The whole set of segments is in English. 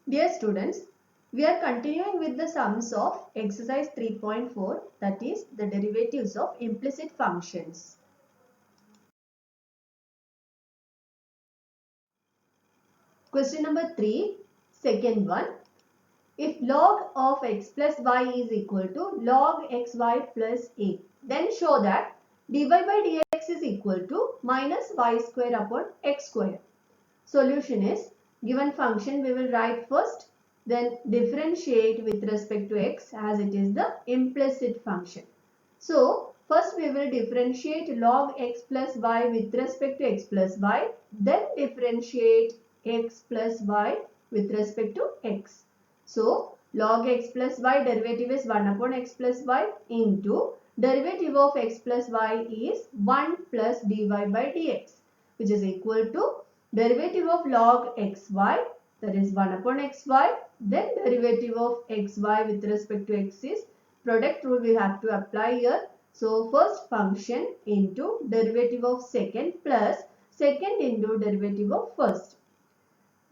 Dear students, we are continuing with the sums of exercise 3.4, that is the derivatives of implicit functions. Question number 3, second one. If log of x plus y is equal to log xy plus a, then show that dy by dx is equal to minus y square upon x square. Solution is, given function we will write first, then differentiate with respect to x as it is the implicit function. So first we will differentiate log x plus y with respect to x plus y, then differentiate x plus y with respect to x. So log x plus y derivative is 1 upon x plus y into derivative of x plus y is 1 plus dy by dx, which is equal to derivative of log xy, that is 1 upon xy, then derivative of xy with respect to x is product rule we have to apply here. So first function into derivative of second plus second into derivative of first.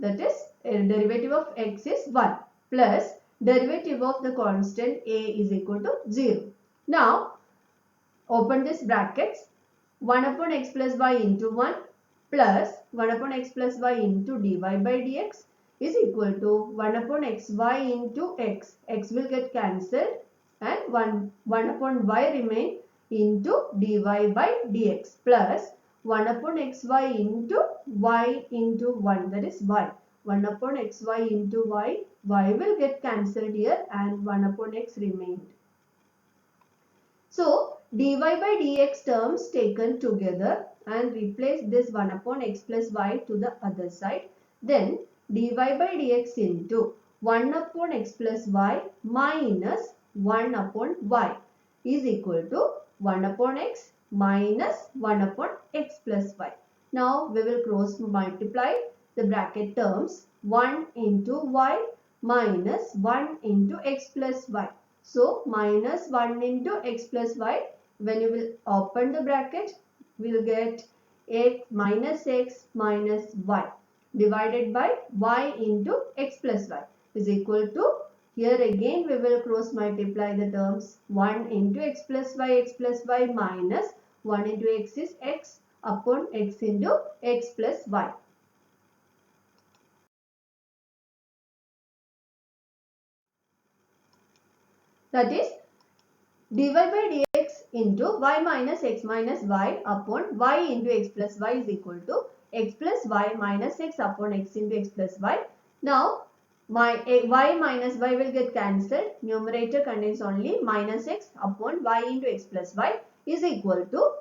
That is derivative of x is 1 plus derivative of the constant a is equal to 0. Now open this brackets, 1 upon x plus y into 1 plus 1 upon x plus y into dy by dx is equal to 1 upon xy into x. X will get cancelled and 1 upon y remain into dy by dx plus 1 upon xy into y into 1, that is y. 1 upon xy into y, y will get cancelled here and 1 upon x remained. So dy by dx terms taken together and replace this 1 upon x plus y to the other side. Then dy by dx into 1 upon x plus y minus 1 upon y is equal to 1 upon x minus 1 upon x plus y. Now we will cross multiply the bracket terms, 1 into y minus 1 into x plus y. So minus 1 into x plus y, when you will open the bracket, we will get x minus y divided by y into x plus y is equal to, here again we will cross multiply the terms, 1 into x plus y minus 1 into x is x upon x into x plus y. That is dy by dx into y minus y upon y into x plus y is equal to x plus y minus x upon x into x plus y. Now my y minus y will get cancelled. Numerator contains only minus x upon y into x plus y is equal to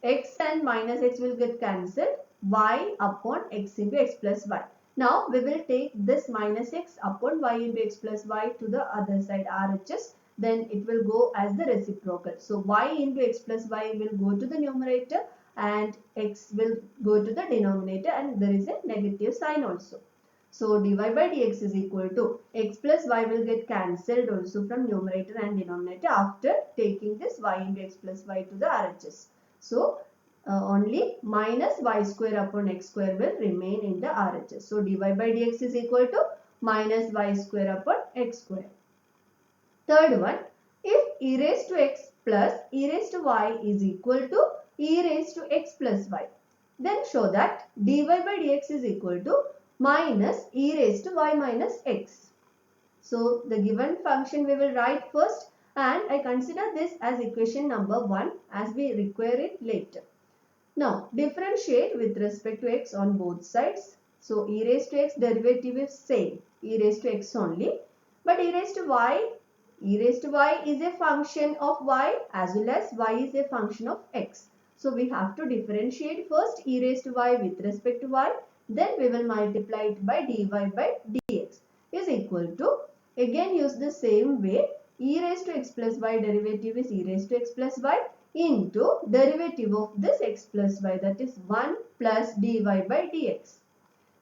x and minus x will get cancelled, y upon x into x plus y. Now we will take this minus x upon y into x plus y to the other side, RHS. Then it will go as the reciprocal. So y into x plus y will go to the numerator and x will go to the denominator, and there is a negative sign also. So dy by dx is equal to x plus y will get cancelled also from numerator and denominator after taking this y into x plus y to the RHS. So only minus y square upon x square will remain in the RHS. So dy by dx is equal to minus y square upon x square. Third one, if e raised to x plus e raised to y is equal to e raised to x plus y, then show that dy by dx is equal to minus e raised to y minus x. So the given function we will write first, and I consider this as equation number 1 as we require it later. Now differentiate with respect to x on both sides. So e raised to x derivative is same, e raised to x only, but e raised to y is a function of y as well as y is a function of x. So we have to differentiate first e raised to y with respect to y, then we will multiply it by dy by dx is equal to, again use the same way, e raised to x plus y derivative is e raised to x plus y into derivative of this x plus y, that is 1 plus dy by dx.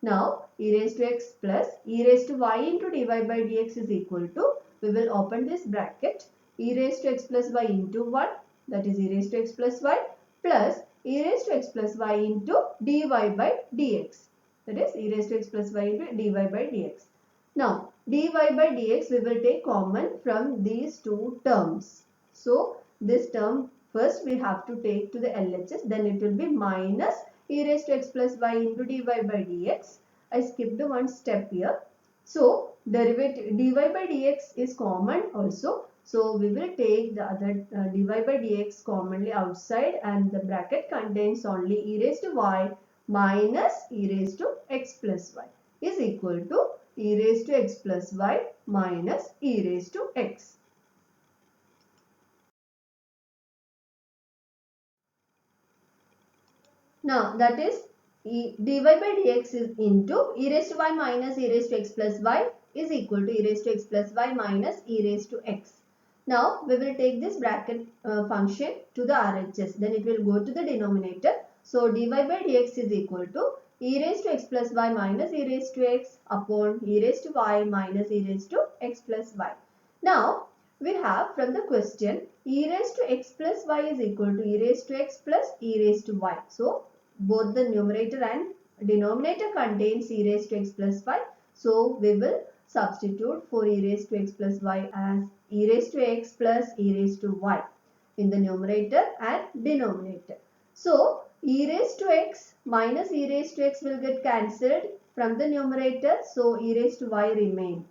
Now e raised to x plus e raised to y into dy by dx is equal to, we will open this bracket, e raised to x plus y into 1, that is e raised to x plus y plus e raised to x plus y into dy by dx, that is e raised to x plus y into dy by dx. Now dy by dx we will take common from these two terms. So this term first we have to take to the LHS, then it will be minus e raised to x plus y into dy by dx. I skipped one step here. So derivative dy by dx is common also. So we will take the other dy by dx commonly outside, and the bracket contains only e raised to y minus e raised to x plus y is equal to e raised to x plus y minus e raised to x. Now that is dy by dx is into e raised to y minus e raised to x plus y is equal to e raised to x plus y minus e raised to x. Now we will take this bracket function to the RHS. Then it will go to the denominator. So dy by dx is equal to e raised to x plus y minus e raised to x upon e raised to y minus e raised to x plus y. Now we have from the question e raised to x plus y is equal to e raised to x plus e raised to y. So both the numerator and denominator contains e raised to x plus y. So we will substitute for e raised to x plus y as e raised to x plus e raised to y in the numerator and denominator. So e raised to x minus e raised to x will get cancelled from the numerator. So e raised to y remained.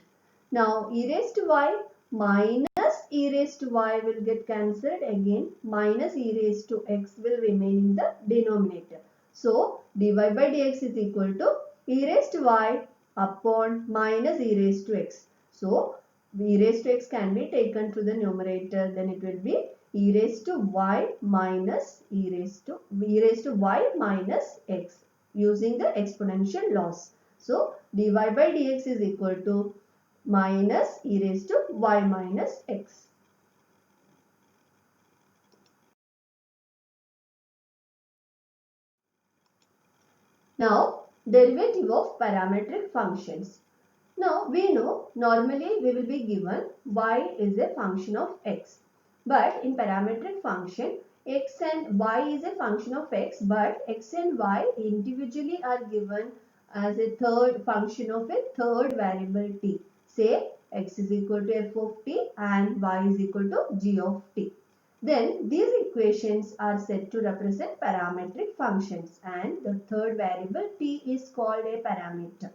Now e raised to y minus e raised to y will get cancelled again, minus e raised to x will remain in the denominator. So dy by dx is equal to e raised to y upon minus e raised to x. So e raised to x can be taken to the numerator, then it will be e raised to y minus e raised to y minus x using the exponential laws. So dy by dx is equal to minus e raised to y minus x. Now derivative of parametric functions. Now we know normally we will be given y is a function of x, but in parametric function x and y is a function of x, but x and y individually are given as a third function of a third variable t. Say x is equal to f of t and y is equal to g of t. Then these equations are said to represent parametric functions, and the third variable t is called a parameter.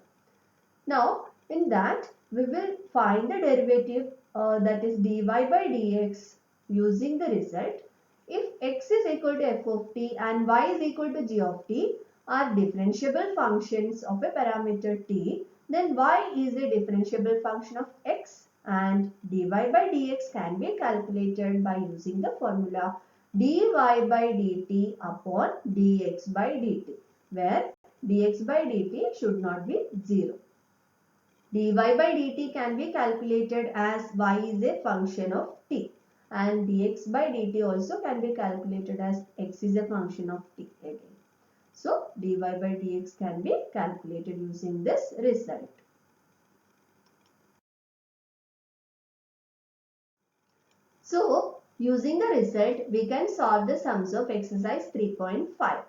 Now in that we will find the derivative, that is dy by dx using the result. If x is equal to f of t and y is equal to g of t are differentiable functions of a parameter t, then y is a differentiable function of x, and dy by dx can be calculated by using the formula dy by dt upon dx by dt, where dx by dt should not be 0. Dy by dt can be calculated as y is a function of t, and dx by dt also can be calculated as x is a function of t again. So dy by dx can be calculated using this result. So using the result we can solve the sums of exercise 3.5.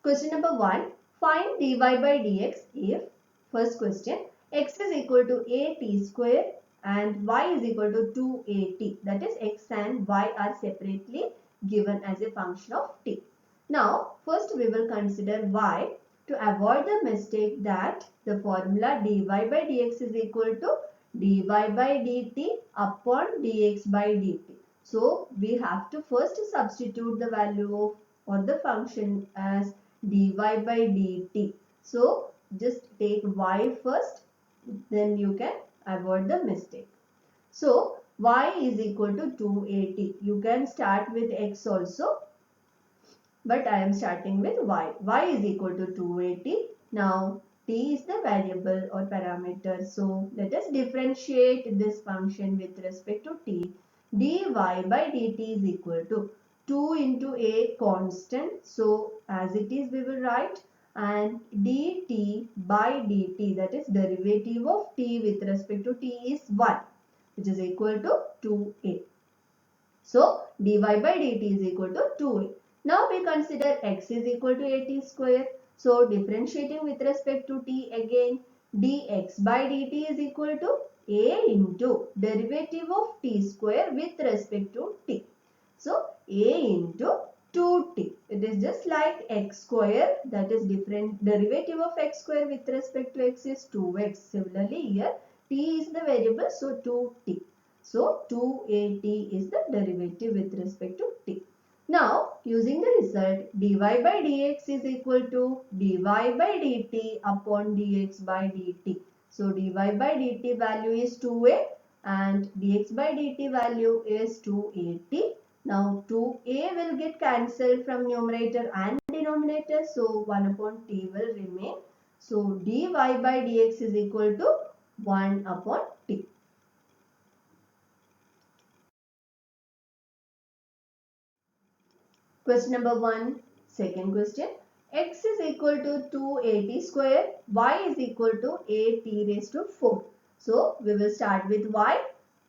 Question number 1. Find dy by dx if, first question, x is equal to a t square and y is equal to 2at. That is x and y are separately given as a function of t. Now first we will consider y to avoid the mistake that the formula dy by dx is equal to dy by dt upon dx by dt. So we have to first substitute the value of or the function as dy by dt. So just take y first, then you can avoid the mistake. So y is equal to 2at. You can start with x also, but I am starting with y. Y is equal to 2at. Now t is the variable or parameter. So let us differentiate this function with respect to t. dy by dt is equal to 2 into a constant. So as it is we will write, and dt by dt, that is derivative of t with respect to t, is 1, which is equal to 2a. So dy by dt is equal to 2a. Now we consider x is equal to at square. So differentiating with respect to t again, dx by dt is equal to a into derivative of t square with respect to t. So a into 2t. It is just like x square, that is different derivative of x square with respect to x is 2x. Similarly here t is the variable, so 2t. So 2at is the derivative with respect to t. Now using the result, dy by dx is equal to dy by dt upon dx by dt. So dy by dt value is 2a and dx by dt value is 2at. Now 2a will get cancelled from numerator and denominator, so 1 upon t will remain. So dy by dx is equal to 1 upon t. Question number 1. Second question. X is equal to 2at square. Y is equal to at raised to 4. So we will start with y.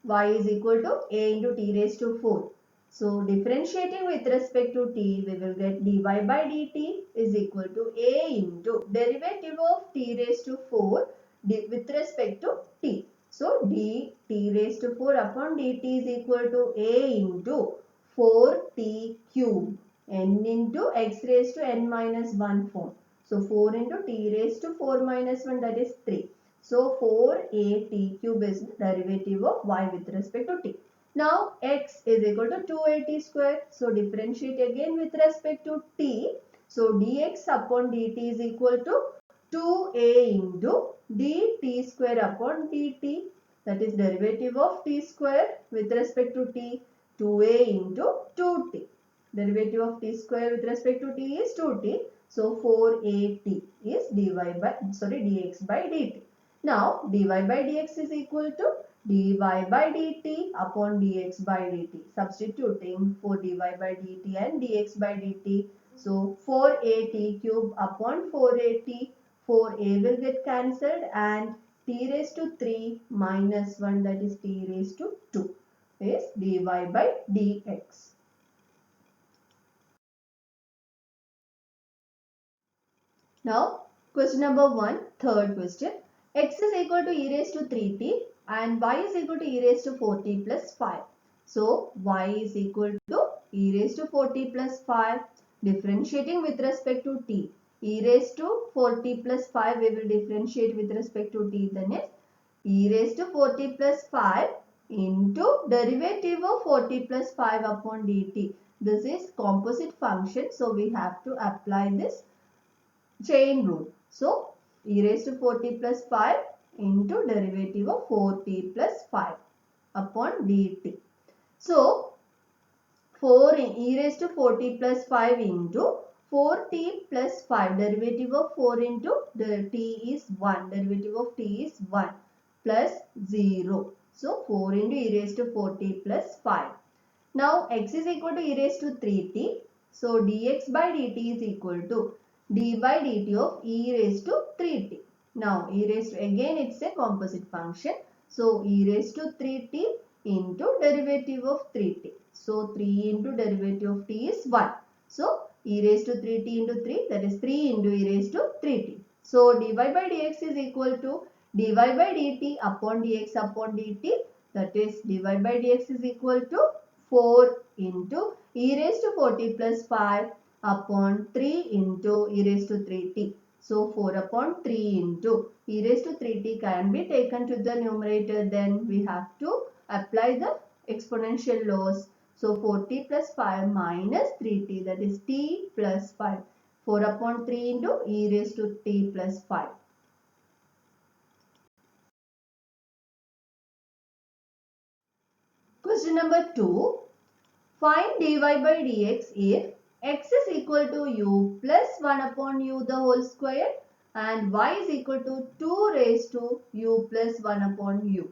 Y is equal to a into t raised to 4. So differentiating with respect to t, we will get dy by dt is equal to a into derivative of t raised to 4 with respect to t. So dt raised to 4 upon dt is equal to a into 4t cube n into x raised to n minus 1 form. So 4 into t raised to 4 minus 1, that is 3. So 4at cube is the derivative of y with respect to t. Now x is equal to 2at square. So differentiate again with respect to t. So dx upon dt is equal to 2a into dt square upon dt, that is derivative of t square with respect to t, 2a into 2t. Derivative of t square with respect to t is 2t. So 4at is dx by dt. Now dy by dx is equal to dy by dt upon dx by dt. Substituting for dy by dt and dx by dt. So 4at cube upon 4at. 4a will get cancelled and t raised to 3 minus 1, that is t raised to 2 is dy by dx. Now question number 1, third question. X is equal to e raised to 3t and y is equal to e raised to 4t plus 5. So y is equal to e raised to 4t plus 5. Differentiating with respect to t. E raised to 4t plus 5 we will differentiate with respect to t, then is e raised to 4t plus 5 into derivative of 4t plus 5 upon dt. This is composite function, so we have to apply this chain rule. So e raised to 4t plus 5 into derivative of 4t plus 5 upon dt. So 4 e raised to 4t plus 5 into 4t plus 5, derivative of 4 into the t is 1, derivative of t is 1 plus 0. So 4 into e raised to 4t plus 5. Now x is equal to e raised to 3t. So dx by dt is equal to d by dt of e raised to 3t. Now e raised to, again it's a composite function. So e raised to 3t into derivative of 3t. So 3 into derivative of t is 1. So e raised to 3t into 3, that is 3 into e raised to 3t. So dy by dx is equal to dy by dt upon dx upon dt, that is dy by dx is equal to 4 into e raised to 4t plus 5 upon 3 into e raised to 3t. So 4 upon 3 into e raised to 3t can be taken to the numerator, then we have to apply the exponential laws. So 4t plus 5 minus 3t, that is t plus 5. 4 upon 3 into e raised to t plus 5. Question number 2. Find dy by dx if x is equal to u plus 1 upon u the whole square and y is equal to 2 raised to u plus 1 upon u.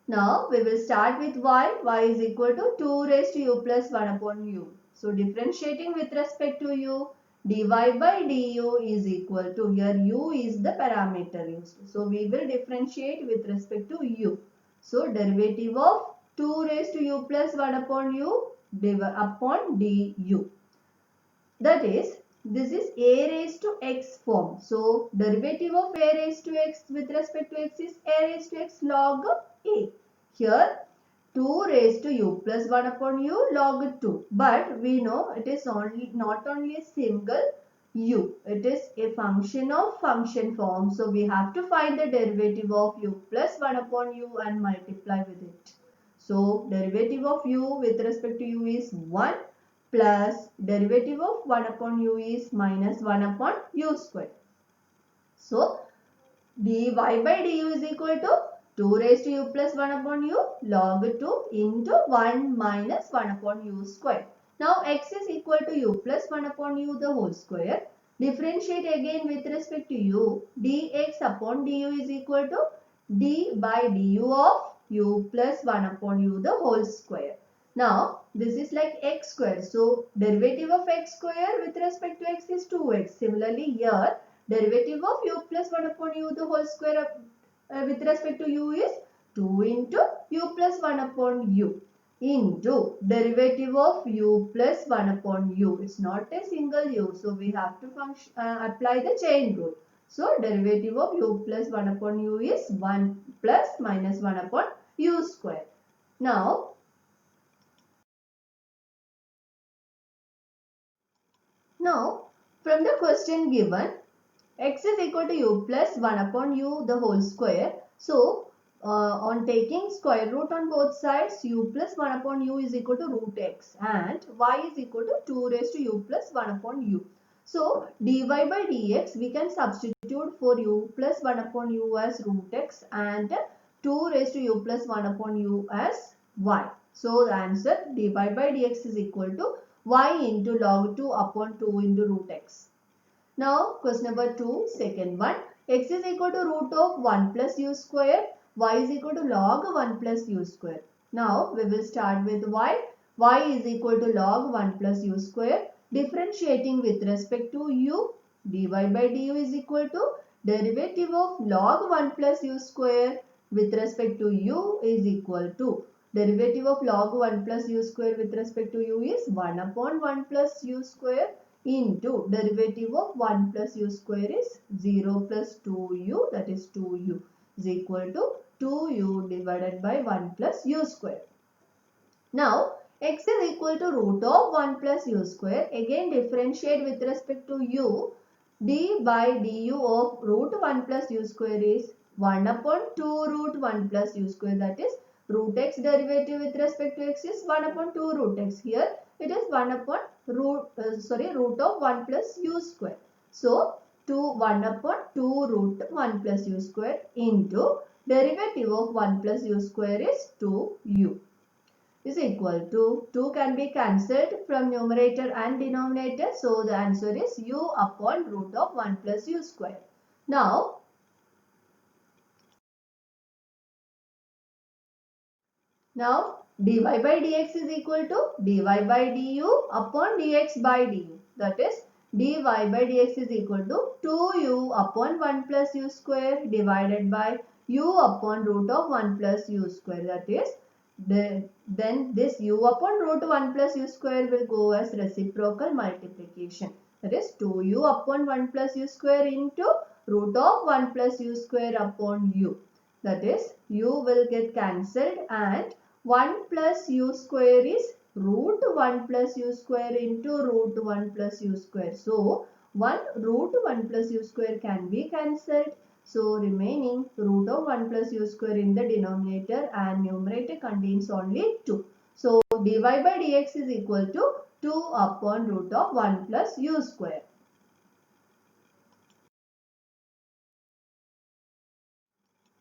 Now we will start with y. Y is equal to 2 raised to u plus 1 upon u. So differentiating with respect to u, dy by du is equal to, here u is the parameter used. So we will differentiate with respect to u. So derivative of 2 raised to u plus 1 upon u upon du. That is this is a raised to x form. So derivative of a raised to x with respect to x is a raised to x log a. Here 2 raised to u plus 1 upon u log 2. But we know it is not only a single u. It is a function of function form. So we have to find the derivative of u plus 1 upon u and multiply with it. So derivative of u with respect to u is 1 plus derivative of 1 upon u is minus 1 upon u square. So dy by du is equal to 2 raised to u plus 1 upon u log 2 into 1 minus 1 upon u square. Now x is equal to u plus 1 upon u the whole square. Differentiate again with respect to u. Dx upon du is equal to d by du of u plus 1 upon u the whole square. Now this is like x square. So derivative of x square with respect to x is 2x. Similarly here derivative of u plus 1 upon u the whole square with respect to u is 2 into u plus 1 upon u into derivative of u plus 1 upon u. It's not a single u, so we have to apply the chain rule. So derivative of u plus 1 upon u is 1 plus minus 1 upon u square. Now from the question given, x is equal to u plus 1 upon u the whole square. So on taking square root on both sides, u plus 1 upon u is equal to root x and y is equal to 2 raised to u plus 1 upon u. So dy by dx we can substitute for u plus 1 upon u as root x and 2 raised to u plus 1 upon u as y. So the answer dy by dx is equal to y into log 2 upon 2 into root x. Now question number 2, second one. X is equal to root of 1 plus u square. Y is equal to log 1 plus u square. Now we will start with y. Y is equal to log 1 plus u square. Differentiating with respect to u. Dy by du is equal to derivative of log 1 plus u square with respect to u is equal to derivative of log 1 plus u square with respect to u is 1 upon 1 plus u square into derivative of 1 plus u square is 0 plus 2u, that is 2u is equal to 2u divided by 1 plus u square. Now x is equal to root of 1 plus u square. Again differentiate with respect to u. D by du of root 1 plus u square is 1 upon 2 root 1 plus u square, that is root x derivative with respect to x is 1 upon 2 root x. Here it is 1 upon root of 1 plus u square. So 1 upon 2 root 1 plus u square into derivative of 1 plus u square is 2u is equal to 2 can be cancelled from numerator and denominator. So the answer is u upon root of 1 plus u square. Now dy by dx is equal to dy by du upon dx by du. That is dy by dx is equal to 2u upon 1 plus u square divided by u upon root of 1 plus u square. That is then this u upon root 1 plus u square will go as reciprocal multiplication. That is 2u upon 1 plus u square into root of 1 plus u square upon u. That is u will get cancelled and 1 plus u square is root 1 plus u square into root 1 plus u square. So root 1 plus u square can be cancelled. So remaining root of 1 plus u square in the denominator and numerator contains only 2. So dy by dx is equal to 2 upon root of 1 plus u square.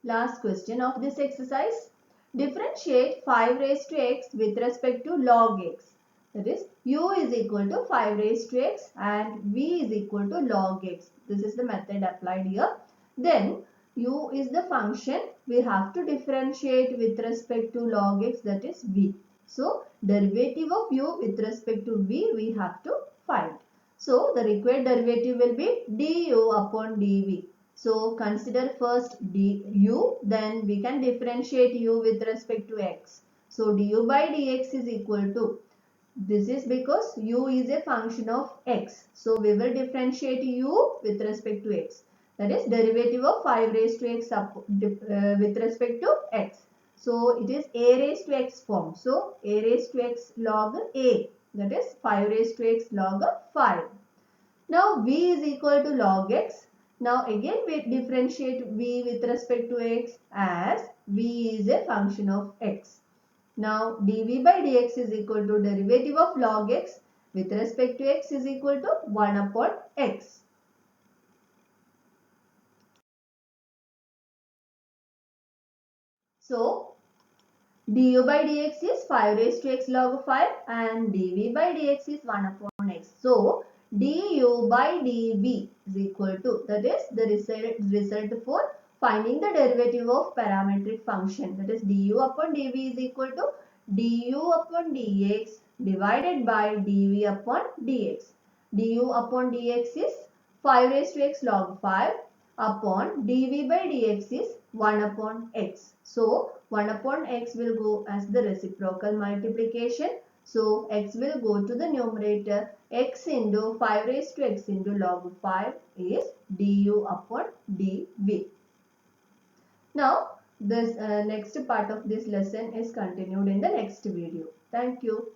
Last question of this exercise. Differentiate 5 raised to x with respect to log x. That is u is equal to 5 raised to x and v is equal to log x. This is the method applied here. Then u is the function we have to differentiate with respect to log x, that is v. So derivative of u with respect to v we have to find. So the required derivative will be du upon dv. So consider first du, then we can differentiate u with respect to x. So du by dx is equal to This is because u is a function of x. So we will differentiate u with respect to x. That is derivative of 5 raised to x with respect to x. So it is a raised to x form. So a raised to x log a. That is 5 raised to x log 5. Now v is equal to log x. Now again we differentiate v with respect to x as v is a function of x. Now dv by dx is equal to derivative of log x with respect to x is equal to 1 upon x. So du by dx is 5 raised to x log 5 and dv by dx is 1 upon x. So du by dv is equal to, that is the result for finding the derivative of parametric function, that is du upon dv is equal to du upon dx divided by dv upon dx. Du upon dx is 5 raised to x log 5 upon dv by dx is 1 upon x. So 1 upon x will go as the reciprocal multiplication. So x will go to the numerator. X into 5 raised to x into log 5 is du upon dv. Now this next part of this lesson is continued in the next video. Thank you.